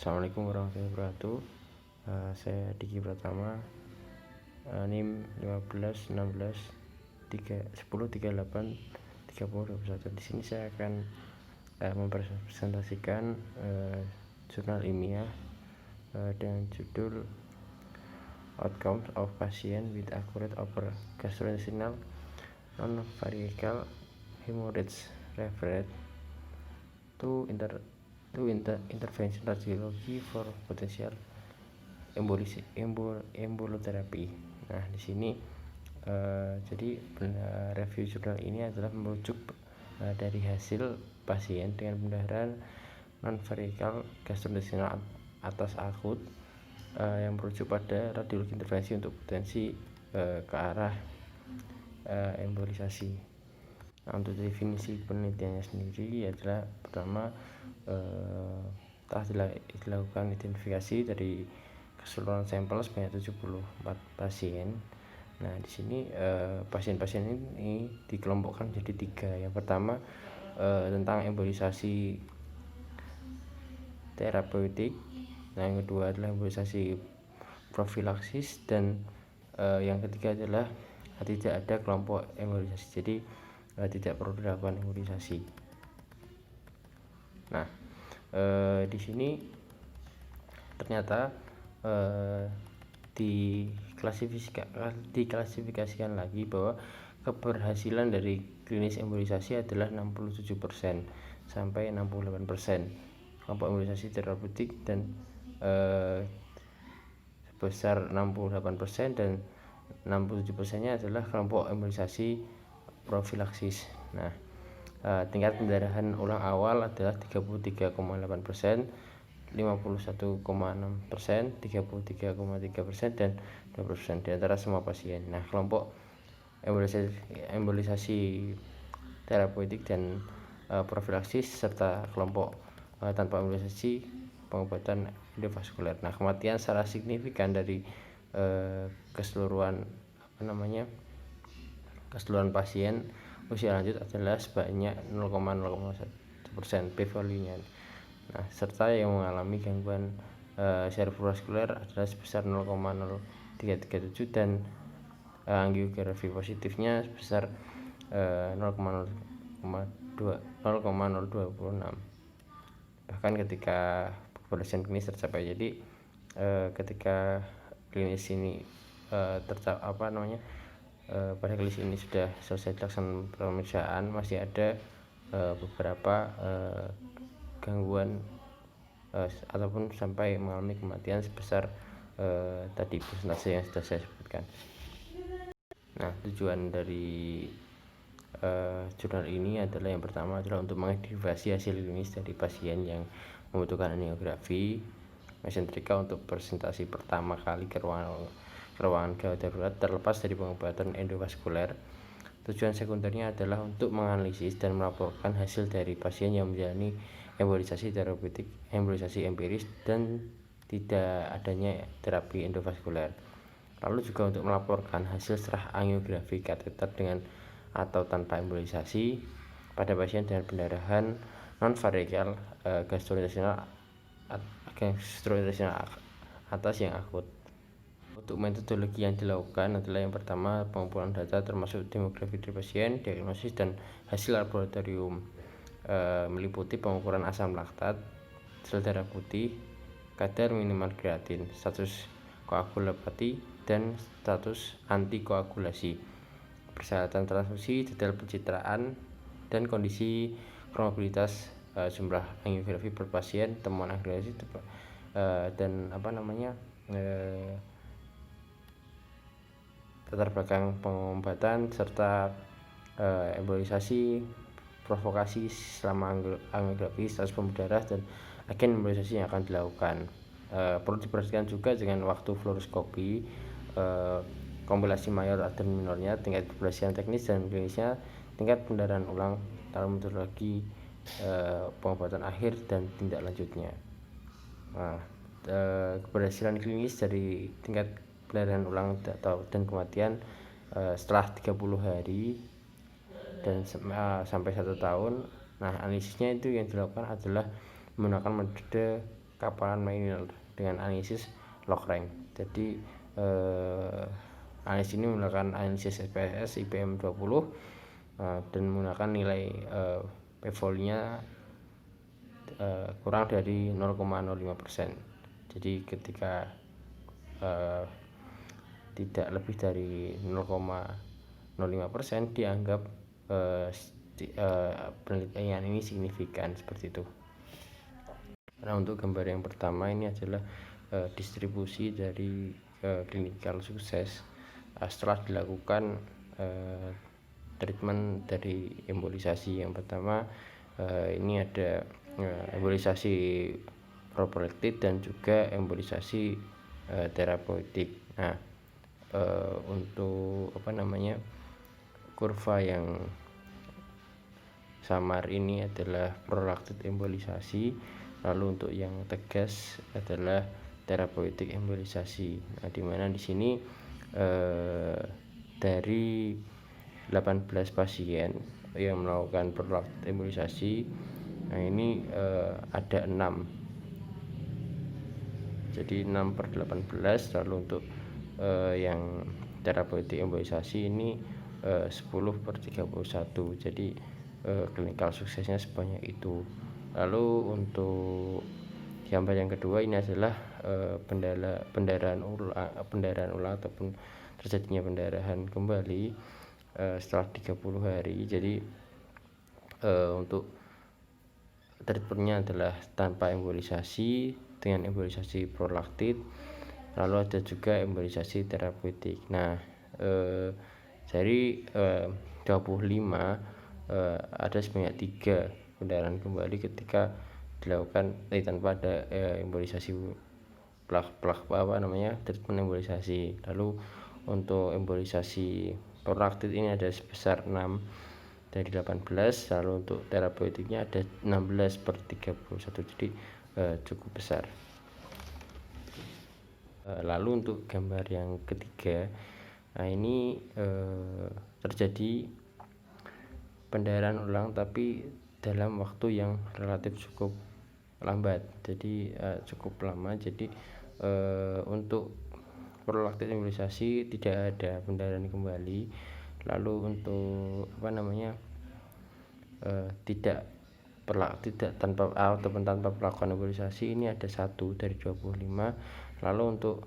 Assalamualaikum warahmatullahi wabarakatuh. Saya Diki Pratama, NIM 15 16 10 38 30 21. Di sini saya akan mempresentasikan jurnal ilmiah dengan judul Outcomes of Patient with Acute Upper Gastrointestinal Non-Variable Hemorrhage referred to intervention radiology for potential embolotherapy. Nah, di sini jadi review jurnal ini adalah merujuk dari hasil pasien dengan pendarahan non-variable gastrointestinal atas akut yang merujuk pada radiologi intervensi untuk potensi ke arah embolisasi. Nah, untuk definisi penelitiannya sendiri adalah pertama telah dilakukan identifikasi dari keseluruhan sampel sebanyak 74 pasien. Nah, di sini pasien-pasien ini dikelompokkan menjadi 3. Yang pertama tentang embolisasi terapeutik. Nah, yang kedua adalah embolisasi profilaksis, dan yang ketiga adalah tidak ada kelompok embolisasi, jadi tidak perlu dilakukan embolisasi. Nah, di sini ternyata diklasifikasikan lagi bahwa keberhasilan dari klinis embolisasi adalah 67% sampai 68%. Kelompok embolisasi terapeutik dan sebesar 68%, dan 67%-nya adalah kelompok embolisasi profilaksis. Nah, tingkat pendarahan ulang awal adalah 33,8%, 51,6%, 33,3%, dan 20% di antara semua pasien. Nah, kelompok embolisasi terapeutik dan profilaksis serta kelompok tanpa embolisasi pengobatan endovaskuler. Nah, kematian secara signifikan dari keseluruhan pasien usia lanjut adalah sebanyak 0,01% p-value-nya. Nah, serta yang mengalami gangguan cerebrovaskuler adalah sebesar 0,0337, dan angiografi positifnya sebesar 0,026. Bahkan ketika populasi klinis tercapai. Jadi ketika klinis ini pada klinis ini sudah selesai dilaksanakan pemeriksaan, masih ada beberapa gangguan ataupun sampai mengalami kematian sebesar tadi persentase yang sudah saya sebutkan. Nah, tujuan dari jurnal ini adalah yang pertama adalah untuk mengidentifikasi hasil klinis dari pasien yang membutuhkan angiografi mesentrika untuk presentasi pertama kali ke ruangan gawat darurat terlepas dari pengobatan endovaskuler. Tujuan sekundernya adalah untuk menganalisis dan melaporkan hasil dari pasien yang menjalani embolisasi terapeutik, embolisasi empiris, dan tidak adanya terapi endovaskuler. Lalu juga untuk melaporkan hasil setelah angiografi kateter dengan atau tanpa embolisasi pada pasien dengan pendarahan non-variable gastrointestinal atas yang akut. Untuk metodologi yang dilakukan adalah yang pertama pengumpulan data termasuk demografi dari pasien, diagnosis, dan hasil laboratorium meliputi pengukuran asam laktat, sel darah putih, kadar minimal kreatin, status koagulopati, dan status antikoagulasi, persyaratan transfusi, detail pencitraan, dan kondisi probabilitas jumlah angiografi per pasien, temuan angiografi dan latar belakang pengobatan serta embolisasi, provokasi selama angiografi, status pembuluh darah, dan agen embolisasi yang akan dilakukan. Perlu diperhatikan juga dengan waktu fluoroskopi, kompilasi mayor dan minornya, tingkat keberhasilan teknis dan klinisnya, tingkat pendarahan ulang, dalam metodologi pengobatan akhir, dan tindak lanjutnya. Nah, keberhasilan klinis dari tingkat pendarahan ulang dan kematian setelah 30 hari dan sampai 1 tahun. Nah, analisisnya itu yang dilakukan adalah menggunakan metode Kaplan Meier dengan analisis log rank. Jadi analisis ini menggunakan analisis SPSS IPM 20 dan menggunakan nilai p-value-nya kurang dari 0,05%. Jadi ketika tidak lebih dari 0,05% dianggap penelitian ini signifikan, seperti itu. Nah, untuk gambar yang pertama ini adalah distribusi dari clinical sukses setelah dilakukan treatment dari embolisasi. Yang pertama ini ada embolisasi prophylaktik dan juga embolisasi terapeutik. Nah, untuk kurva yang samar ini adalah prophylaktik embolisasi, lalu untuk yang tegas adalah terapeutik embolisasi. Nah, dimana di sini dari 18 pasien yang melakukan prophylaktik embolisasi, nah ini ada 6, jadi 6/18. Lalu untuk yang terapeutik embolisasi ini 10/31, jadi klinikal suksesnya sebanyak itu. Lalu untuk gambar yang kedua ini adalah pendarahan ulang ataupun terjadinya pendarahan kembali setelah 30 hari. Jadi untuk treatmentnya adalah tanpa embolisasi, dengan embolisasi prophylaktik, lalu ada juga embolisasi terapeutik. Nah, dari 25 ada sebanyak 3 pendarahan kembali ketika dilakukan tanpa ada embolisasi treatment embolisasi. Lalu untuk embolisasi prophylaktik ini ada sebesar 6 dari 18, lalu untuk terapeutiknya ada 16/31, jadi cukup besar. Lalu untuk gambar yang ketiga, nah ini terjadi pendarahan ulang tapi dalam waktu yang relatif cukup lambat, jadi cukup lama. Jadi untuk prophylaktik embolisasi tidak ada pendarahan kembali. Lalu untuk tidak tanpa pelakukan embolisasi ini ada 1 dari 25. Lalu untuk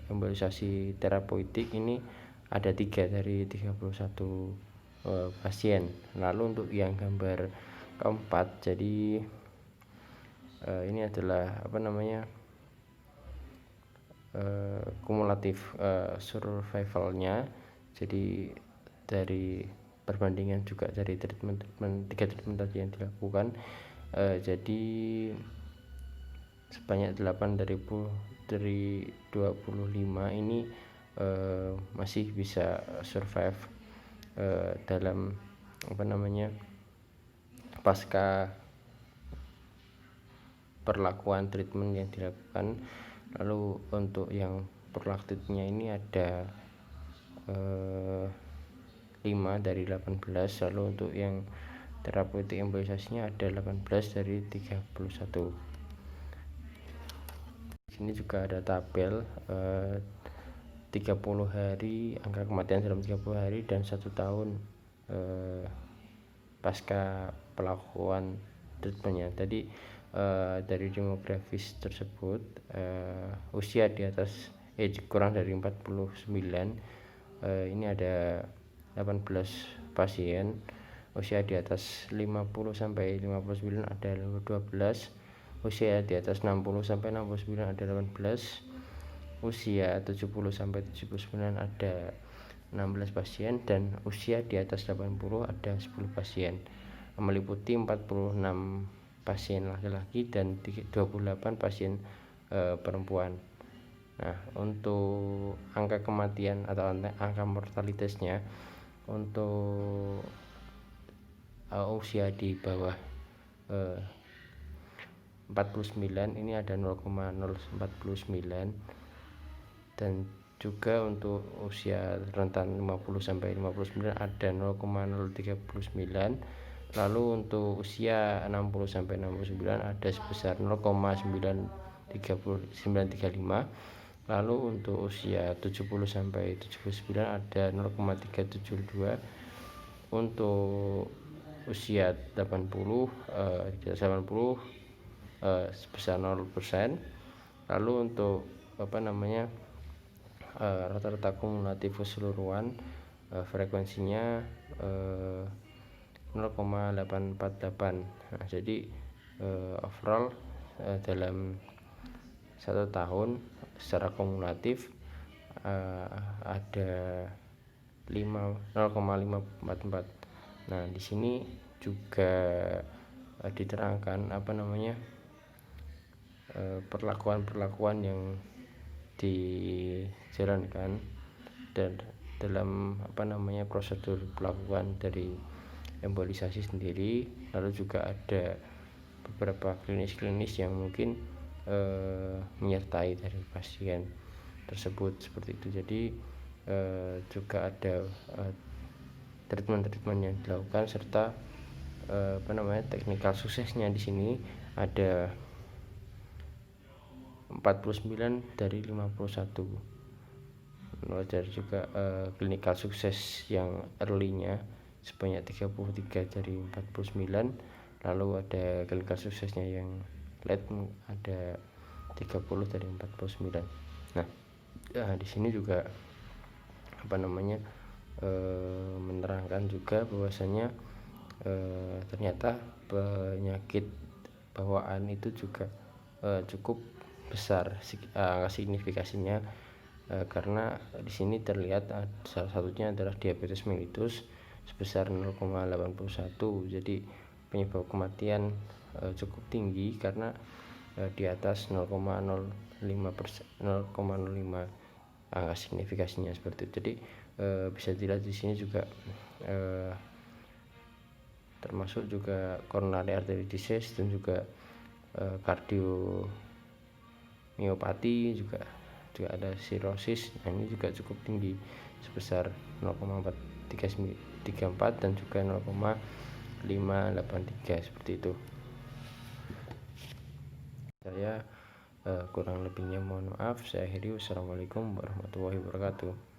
embolisasi terapeutik ini ada 3 dari 31 pasien. Lalu untuk yang gambar keempat, jadi ini adalah kumulatif survivalnya. Jadi dari perbandingan juga dari treatment 3 treatment tadi yang dilakukan, jadi sebanyak 8 dari 25 ini masih bisa survive dalam pasca perlakuan treatment yang dilakukan. Lalu untuk yang prophylaktiknya ini ada 5 dari 18. Lalu untuk yang terapeutik embolisasinya ada 18 dari 31. Ini juga ada tabel 30 hari, angka kematian dalam 30 hari dan 1 tahun pasca pelakuan treatmentnya. Tadi dari demografis tersebut usia di atas kurang dari 49, ini ada 18 pasien. Usia di atas 50 sampai 59 ada 12. Usia di atas 60 sampai 69 ada 18. Usia 70 sampai 79 ada 16 pasien, dan usia di atas 80 ada 10 pasien, meliputi 46 pasien laki-laki dan 28 pasien perempuan. Nah, untuk angka kematian atau angka mortalitasnya untuk usia di bawah 49 ini ada 0,049, dan juga untuk usia rentan 50 sampai 59 ada 0,039. Lalu untuk usia 60 sampai 69 ada sebesar 0,935. Lalu untuk usia 70 sampai 79 ada 0,372. Untuk usia 80 sebesar 0%. Lalu untuk rata-rata kumulatif keseluruhan frekuensinya 0,848. Nah, jadi overall dalam 1 tahun secara kumulatif ada 0,544. Nah, di sini juga diterangkan perlakuan-perlakuan yang dijalankan dan dalam prosedur pelakuan dari embolisasi sendiri. Lalu juga ada beberapa klinis yang mungkin menyertai dari pasien tersebut seperti itu. Jadi juga ada treatment yang dilakukan serta teknikal suksesnya di sini ada 49 dari 51. Ada juga klinikal sukses yang early-nya sebanyak 33 dari 49. Lalu ada klinikal suksesnya yang late ada 30 dari 49. Nah, di sini juga menerangkan juga bahwasanya ternyata penyakit bawaan itu juga cukup besar signifikasinya, karena di sini terlihat salah satunya adalah diabetes mellitus sebesar 0,81. Jadi penyebab kematian cukup tinggi karena di atas 0,05%, 0,05 signifikasinya seperti itu. Jadi bisa dilihat di sini juga termasuk juga coronary artery disease dan juga kardiomyopati juga ada cirrhosis. Nah, ini juga cukup tinggi sebesar 0,434 dan juga 0,583 seperti itu. Saya kurang lebihnya mohon maaf. Saya akhiri. Wassalamualaikum warahmatullahi wabarakatuh.